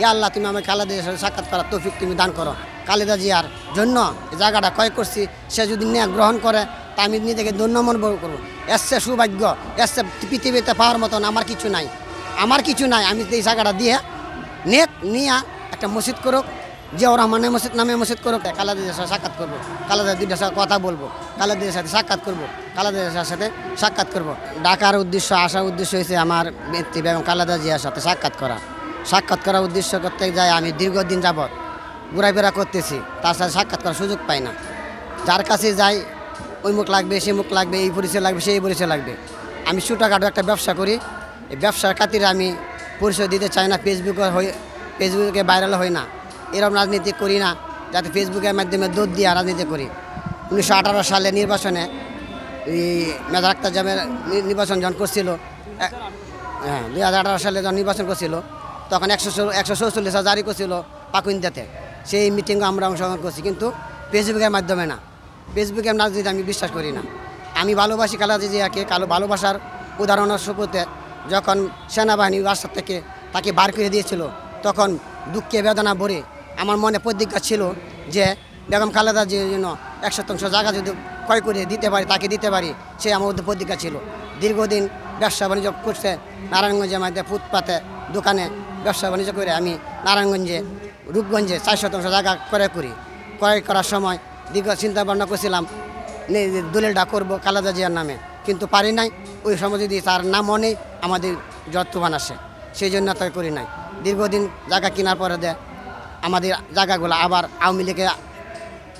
ইয়া আল্লাহ তুমি আমাকে খালেদা জিয়ার সাথে সাক্ষাৎ করার তৌফিক তুমি দান করো। খালেদা জিয়ার জন্য এই জায়গাটা ক্রয় করছি, সে যদি নিয়ে গ্রহণ করে তা আমি নিজেকে ধন্য মনে করবো। এসছে সৌভাগ্য, এসছে পৃথিবীতে পাওয়ার মতন আমার কিছু নাই, আমার কিছু নাই। আমি এই জায়গাটা দিয়ে নিয়ে একটা মসজিদ করুক, জিয়াউর রহমানের মসজিদ নামে মসজিদ করুক, খালেদা জিয়ার সাথে সাক্ষাৎ করবো, খালেদা দুইটার সাথে কথা বলবো, খালেদা জিয়ার সাথে সাক্ষাৎ করবো, খালেদা জিয়ার সাথে সাক্ষাৎ করবো। ডাকার উদ্দেশ্য, আসার উদ্দেশ্য হয়েছে আমার ব্যক্তি এবং খালেদা জিয়ার সাথে সাক্ষাৎ করার উদ্দেশ্য করতে যাই আমি দীর্ঘদিন যাবৎ ঘোরাফেরা করতেছি, তার সাথে সাক্ষাৎ করার সুযোগ পাই না। যার কাছে যাই ওই মুখ লাগবে, সে মুখ লাগবে, এই পরিচয় লাগবে, সেই পরিচয় লাগবে। আমি ছোটোখাটো একটা ব্যবসা করি, এই ব্যবসার খাতিরে আমি পরিচয় দিতে চাই না, ফেসবুকে ভাইরাল হই না, এরকম রাজনীতি করি না যাতে ফেসবুকের মাধ্যমে দৌড় দিয়ে রাজনীতি করি। 1918 সালে নির্বাচনে এই মেজর আক্তার জামের নির্বাচন যখন করছিল, হ্যাঁ 2018 সালে যখন নির্বাচন করছিল তখন 146 জারি করছিল পাকুইন্দাতে, সেই মিটিংও আমরা অংশগ্রহণ করছি, কিন্তু ফেসবুকের মাধ্যমে না। ফেসবুকের রাজনীতি আমি বিশ্বাস করি না। আমি ভালোবাসি খালেদা জিয়াকে, ভালোবাসার উদাহরণের সুপথে যখন সেনাবাহিনী বাসা থেকে তাকে বার করে দিয়েছিল তখন দুঃখে বেদনা ভরে আমার মনে প্রতিজ্ঞা ছিল যে বেগম খালেদা জিয়ার জন্য 100% জায়গা যদি ক্রয় করে দিতে পারি, তাকে দিতে পারি, সে আমার মধ্যে প্রতিজ্ঞা ছিল। দীর্ঘদিন ব্যবসা বাণিজ্য করছে নারায়ণগঞ্জের মধ্যে ফুটপাতে দোকানে ব্যবসা বাণিজ্য করে আমি নারায়ণগঞ্জে রূপগঞ্জে 400% জায়গা ক্রয় করার সময় দীর্ঘ চিন্তা ভাবনা করছিলাম দলিলটা করবো খালেদা জিয়ার নামে, কিন্তু পারি নাই। ওই সময় যদি তার নামও নেই আমাদের যত্নবান আসে, সেই জন্য তাই করি নাই। দীর্ঘদিন জায়গা কেনার পরে আমাদের জায়গাগুলো আবার আওয়ামী লীগে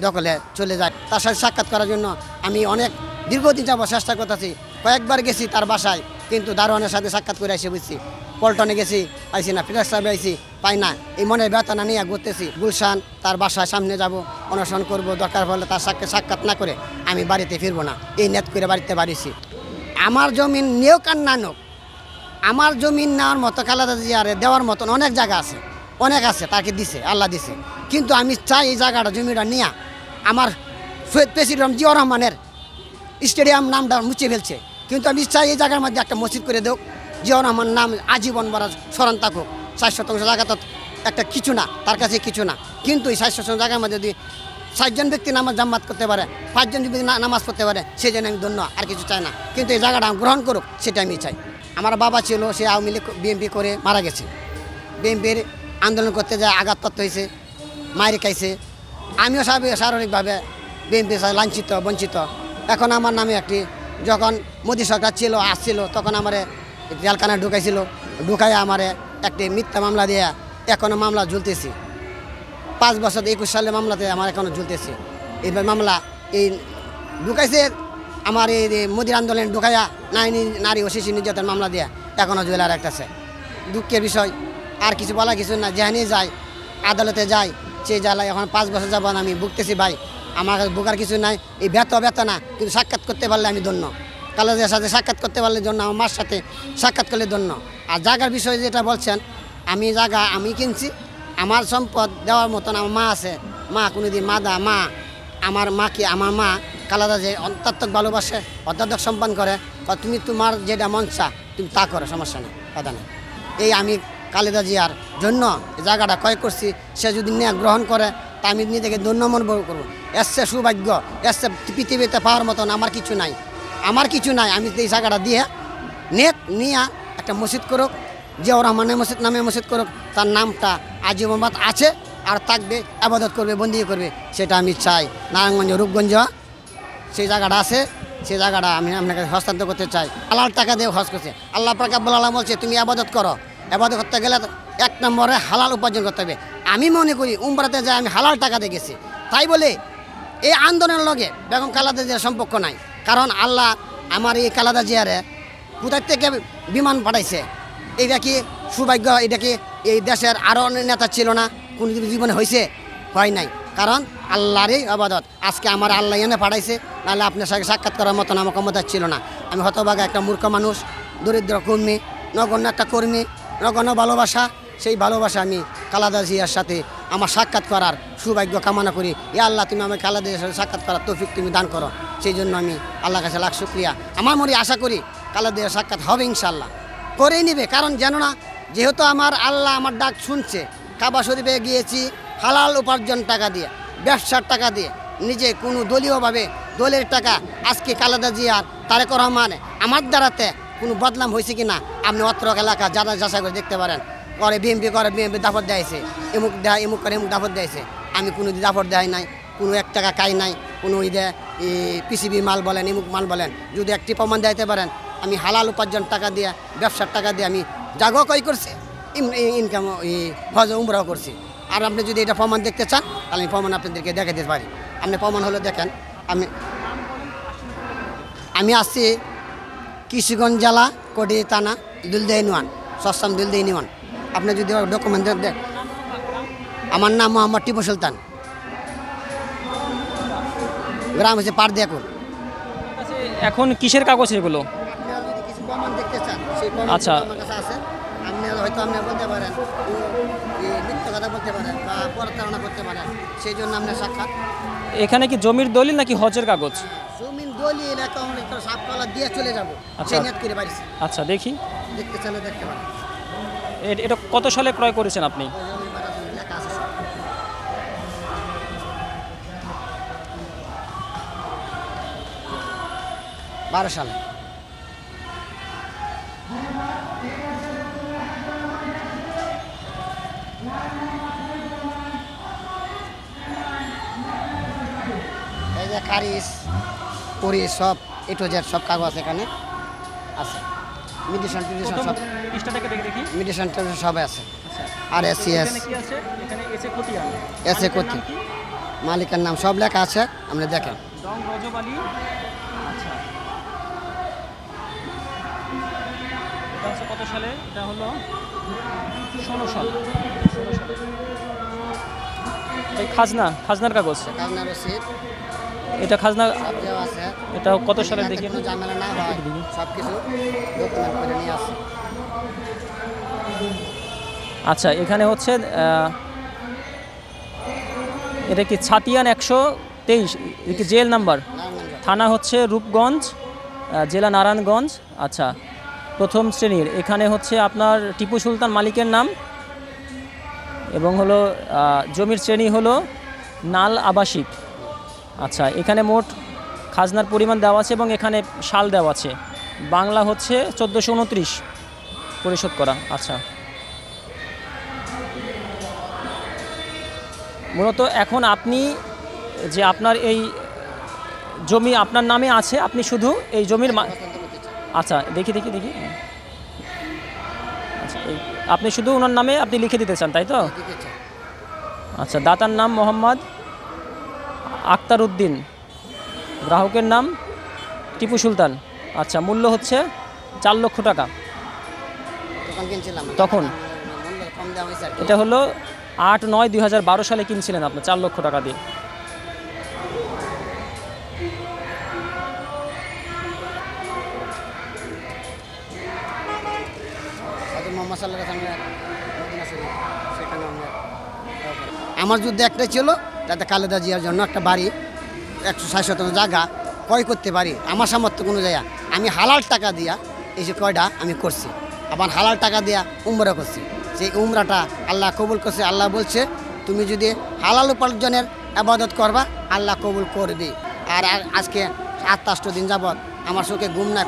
দখলে চলে যায়। তার সাথে সাক্ষাৎ করার জন্য আমি অনেক দীর্ঘদিন যাবো চেষ্টা করতেছি, কয়েকবার গেছি তার বাসায়, কিন্তু দারোয়ানের সাথে সাক্ষাৎ করে এসে বুঝছি। পল্টনে গেছি পাইছি না, ফিরাজ সাহেব আইছি পাই না, এই মনের ব্যথা নিয়ে ঘুরতেছি। গুলশান তার বাসায় সামনে যাব, অনশন করব, দরকার হলে তার সাক্ষাৎ না করে আমি বাড়িতে ফিরবো না, এই নেট করে বাড়িতে বাড়িছি। আমার জমিন নিয়োগ আর না নোক, আমার জমিন নেওয়ার মতো খালেদা জিয়ারে দেওয়ার মতন অনেক জায়গা আছে, অনেক আছে, তাকে দিছে, আল্লাহ দিছে। কিন্তু আমি চাই এই জায়গাটা জমিটা নিয়ে আমার শহীদ প্রেসিডেন্ট জিয়াউর রহমানের স্টেডিয়াম নামটা মুছে ফেলছে, কিন্তু আমি চাই এই জায়গার মধ্যে একটা মসজিদ করে দেও, জিয়াউর রহমান নাম আজীবন বড় স্মরণ থাকুক। 60% জায়গা তো একটা কিছু না, তার কাছে কিছু না, কিন্তু এই 60% জায়গার মধ্যে যদি 60 জন ব্যক্তি নামাজ জামাত করতে পারে, 5 জন যদি নামাজ পড়তে পারে, সেই জন্য আমি ধন্য, আর কিছু চাই না। কিন্তু এই জায়গাটা গ্রহণ করুক, সেটা আমি চাই। আমার বাবা ছিল, সে আওয়ামী লীগ বিএনপি করে মারা গেছে, বিএনপির আন্দোলন করতে যায় আঘাতপ্রাপ্ত হয়েছে, মায়ের খাইছে। আমিও শারীরিকভাবে বিএনপি লাঞ্ছিত বঞ্চিত। এখন আমার নামে একটি, যখন মোদী সরকার আসছিল তখন আমার জেলখানায় ঢুকাইয়া আমার একটি মিথ্যা মামলা দিয়ে এখনও মামলা ঝুলতেছি। 5 বছর 21 সালে মামলাতে আমার এখনও ঝুলতেছি। এইবার মামলা এই ঢুকাইছে আমার এই মোদীর আন্দোলন ঢুকাইয়া নারী ও শিশু নির্যাতন মামলা দিয়ে এখনও জেলার রাখতেছে। দুঃখের বিষয়, আর কিছু বলা কিছু না। যেখানে যাই আদালতে যাই, সেই জ্বালায় এখন 5 বছর যাবত আমি ভুগতেছি। ভাই আমার কাছে ভোগার কিছু নাই, এই ব্যথা না, কিন্তু সাক্ষাৎ করতে পারলে আমি ধন্য। খালেদার সাথে সাক্ষাৎ করতে পারলে ধন্য, আমার মার সাথে সাক্ষাৎ করলে ধন্য। আর জায়গার বিষয়ে যেটা বলছেন, আমি জায়গা আমি কিনছি, আমার সম্পদ দেওয়ার মতন আমার মা আছে। মা কোনোদিন মা আমার মাকে, আমার মা খালেদা যে অত্যাত্মক ভালোবাসে, অত্যাত্মক সম্মান করে, বা তুমি তোমার যেটা মন চা তুমি তা করো, সমস্যা নেই, কথা নেই। এই আমি খালেদা জিয়ার জন্য জায়গাটা ক্রয় করছি, সে যদি নিয়ে গ্রহণ করে তা আমি নিজেকে ধন্য মনে করবো। এসছে সৌভাগ্য, এসছে পৃথিবীতে পাওয়ার মতন আমার কিছু নাই, আমার কিছু নাই। আমি এই জায়গাটা দিয়ে নিয়ে একটা মসজিদ করুক, জিয়াউর রহমানের মসজিদ নামে মসজিদ করুক, তার নামটা আজীবন আছে আর থাকবে, আবাদত করবে, বন্দি করবে, সেটা আমি চাই। নারায়ণগঞ্জ রূপগঞ্জ সেই জায়গাটা আছে, সেই জায়গাটা আমি আপনাকে হস্তান্তর করতে চাই। হালাল টাকা দিয়ে হজ করছে। আল্লাহ পাক রব্বুল আলামিন বলছে তুমি আবাদত করো, আবাদত করতে গেলে 1 নম্বরে হালাল উপার্জন করতে হবে। আমি মনে করি উমরাতে যাই আমি হালাল টাকা দিয়ে গেছি, তাই বলে এই আন্দোলনের লগে বেগম খালেদা জিয়ার সম্পর্ক নাই। কারণ আল্লাহ আমার এই খালেদা জিয়ারে কোথার থেকে বিমান পাঠাইছে, এইটা কি সৌভাগ্য? এটা কি এই দেশের আরও নেতা ছিল না? কোন জীবনে হয়েছে? হয় নাই। কারণ আল্লাহরই আবাদত। আজকে আমার আল্লাহ এনে পাঠাইছে, নাহলে আপনার সাথে সাক্ষাৎ করার মতন আমার ক্ষমতা ছিল না। আমি হতভাগা একটা মূর্খ মানুষ, দরিদ্র কর্মী, নগণ্য একটা কর্মী, নগণ্য ভালোবাসা। সেই ভালোবাসা আমি খালেদা জিয়ার সাথে আমার সাক্ষাৎ করার সৌভাগ্য কামনা করি। ইয়া আল্লাহ তুমি আমাকে খালেদা জিয়ার সাথে সাক্ষাৎ করার তৌফিক তুমি দান করো। সেই জন্য আমি আল্লাহর কাছে লাখ শুকরিয়া। আমার মনে আশা করি খালেদা জিয়ার সাক্ষাৎ হবে ইনশাআল্লাহ, করেই নেবে। কারণ জানো না, যেহেতু আমার আল্লাহ আমার ডাক শুনছে, কাবা শরীফে গিয়েছি হালাল উপার্জন টাকা দিয়ে, ব্যবসার টাকা দিয়ে, নিজে কোনো দলীয়ভাবে দলের টাকা। আজকে খালেদা জিয়ার তারেক রহমান আমার দ্বারাতে কোনো বদনাম হয়েছে কি না আপনি অত্র এলাকা যারা যাচাই করে দেখতে পারেন। করে বিএমপি দাফর দেয়ছে, এমুক দেয় এমুক করে এমুক দাফর দেয়ছে। আমি কোনো দাফর দেয় নাই, কোনো 1 টাকা খাই নাই, কোনো ঈদে পিসিবি মাল বলেন এমুক মাল বলেন। যদি একটি প্রমাণ দিতে পারেন আমি হালাল উপার্জন টাকা দিয়ে, ব্যবসার টাকা দিয়ে আমি জাগো কই করছি, ইনকাম হজ উমরাও করছি। আর আপনি যদি এটা প্রমাণ দেখতে চান তাহলে আমি প্রমাণ আপনাদেরকে দেখে দিতে পারি। আপনি প্রমাণ হলো দেখেন, আমি আসছি কিশোরগঞ্জ জেলা কোটি থানা দুলদে ইউনিয়ন, সস্তাম দুলদে ইউনিয়ন। আপনি যদি ডকুমেন্ট দেন, আমার নাম মোহাম্মদ টিপু সুলতান, গ্রাম হচ্ছে পারদিয়াকুল। এখন কিসের কাগজ এগুলো? আপনারা যদি কিছু প্রমাণ দেখতে চান সেই আচ্ছা। আমার কাছে আছে। আপনি হয়তো আপনি বলতে পারেন মিথ্যা কথা বলতে পারেন বা প্রতারণা করতে পারেন, সেই জন্য আপনার সাক্ষাৎ। এখানে কি জমির দলিল নাকি হজের কাগজ? জমিন দলিল অ্যাকাউন্ট একটা সাপ কলা দিয়ে চলে যাবো, আচ্ছা। সেই নেট করে পারিস। আচ্ছা দেখি, দেখতে চাইলে দেখতে পারেন। এটা কত সালে ক্রয় করেছেন আপনি? ওই জমির বাড়া জমি লেখা আছে সব। 12 সালে। এই যে কারিস পুরি সব A to Z সব কাগজ এখানে আছে। মিডিয়েশন টিডিয়েশন সব, পৃষ্ঠা থেকে দেখি। মিডিয়েশন টিডিয়েশন সব আছে। আচ্ছা, আর এসিএস এখানে কি আছে? এখানে এসে খতিয়ান, এসে কতি মালিকের নাম সব লেখা আছে, আপনি দেখেন। রং রজব আলী। আচ্ছা, এটা হচ্ছে কত সালে? এটা হলো 16 সাল। এই খাজনার কাগজ। খাজনা রসিদ এটা খাজনা, সব দেওয়া আছে। এটা কত সালে দেখি? কোনো ঝামেলা না হয় সব কিছু ডকুমেন্ট করে নিয়ে আসে। আচ্ছা, এখানে হচ্ছে এটা কি ছাতিয়ান 123, এটা কি জেল নাম্বার? থানা হচ্ছে রূপগঞ্জ, জেলা নারায়ণগঞ্জ। আচ্ছা, প্রথম শ্রেণীর। এখানে হচ্ছে আপনার টিপু সুলতান মালিকের নাম, এবং হলো জমির শ্রেণী হলো নাল আবাসিক। আচ্ছা, এখানে মোট খাজনার পরিমাণ দেওয়া আছে এবং এখানে সাল দেওয়া আছে। বাংলা হচ্ছে 1429 পরিশোধ করা। আচ্ছা, মূলত এখন আপনি যে আপনার এই জমি আপনার নামে আছে, আপনি শুধু এই জমির আচ্ছা দেখি। আচ্ছা, আপনি শুধু ওনার নামে আপনি লিখে দিতে চান, তাই তো? আচ্ছা, দাতার নাম মোহাম্মদ আক্তার উদ্দিন, গ্রাহকের নাম টিপু সুলতান। আচ্ছা, মূল্য হচ্ছে 4 লক্ষ টাকা তখন। এটা হলো 8/9/2012 সালে কিনছিলেন আপনার 4 লক্ষ টাকা দিয়ে। আমার যুদ্ধে একটা ছিল যাতে খালেদা জিয়ার জন্য একটা বাড়ি 160 জায়গা ক্রয় করতে পারি। আমার সামর্থ্য কোনো জায়গা আমি হালাল টাকা দিয়া এই যে কয়টা আমি করছি, আবার হালাল টাকা দিয়া উমরা করছি। সেই উমরাটা আল্লাহ কবুল করছে। আল্লাহ বলছে তুমি যদি হালাল উপার্জনের আবাদত করবা আল্লাহ কবুল করবে। আর আজকে 28 দিন যাবৎ আমার চোখে ঘুম নাই।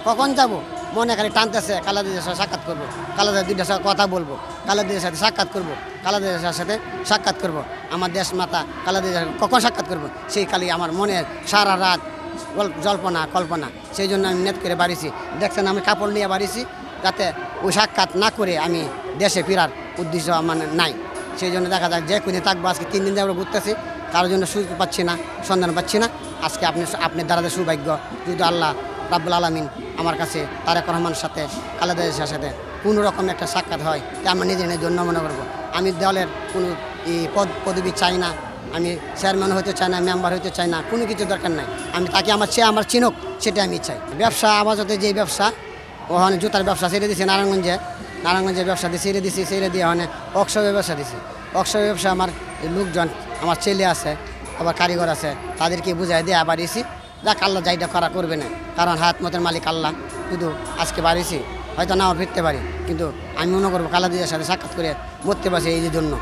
কখন যাব মনে খালি টানতেছে খালেদার সাথে সাক্ষাৎ করবো, খালেদার দুইটার সাথে কথা বলবো, খালেদার সাথে সাক্ষাৎ করবো, খালেদার সাথে সাক্ষাৎ করবো। আমার দেশ মাতা খালেদার কখন সাক্ষাৎ করবো সেই খালি আমার মনে সারা রাত জল্পনা কল্পনা। সেই জন্য আমি নেট করে বাড়িছি। দেখছেন আমি কাপড় নিয়ে বাড়িছি যাতে ওই সাক্ষাৎ না করে আমি দেশে ফেরার উদ্দেশ্য আমার নাই। সেই জন্য দেখা যাক যে কোনো থাকবো। আজকে 3 দিন যাবো ঘুরতেছি, কারোর জন্য সুযোগ পাচ্ছি না, সন্ধান পাচ্ছি না। আজকে আপনি দ্বারা সৌভাগ্য যদি আল্লাহ রাব্বুল আলামিন আমার কাছে তারেক রহমানের সাথে খালেদা জিয়ার সাথে কোনো রকম একটা সাক্ষাৎ হয় তা আমার নিজের জন্য মনে করবো। আমি দলের কোনো পদবি চাই না, আমি চেয়ারম্যান হতে চাই না, মেম্বার হতে চাই না, কোনো কিছু দরকার নাই। আমি তাকে আমার চিনুক সেটা আমি চাই। ব্যবসা আবাজতে যে ব্যবসা ওখানে জুতার ব্যবসা ছেড়ে দিয়েছি, নারায়ণগঞ্জে ব্যবসা দিয়ে ছেড়ে দিয়ে ওখানে ওয়ার্কশপে ব্যবসা দিছি। ওয়ার্কশপে ব্যবসা আমার লোকজন, আমার ছেলে আছে, আবার কারিগর আছে, তাদেরকে বুঝাই দিয়ে বাড়িয়েছি। যাক আল্লাহ যাইটা করা করবে না, কারণ হায়াত মতের মালিক আল্লাহ। শুধু আজকে বাড়িয়েছি, হয়তো নাও ফিরতে পারি, কিন্তু আমি মনে করবো খালেদা জিয়ার সাথে সাক্ষাৎ করে মরতে পারছি এই যে জন্য।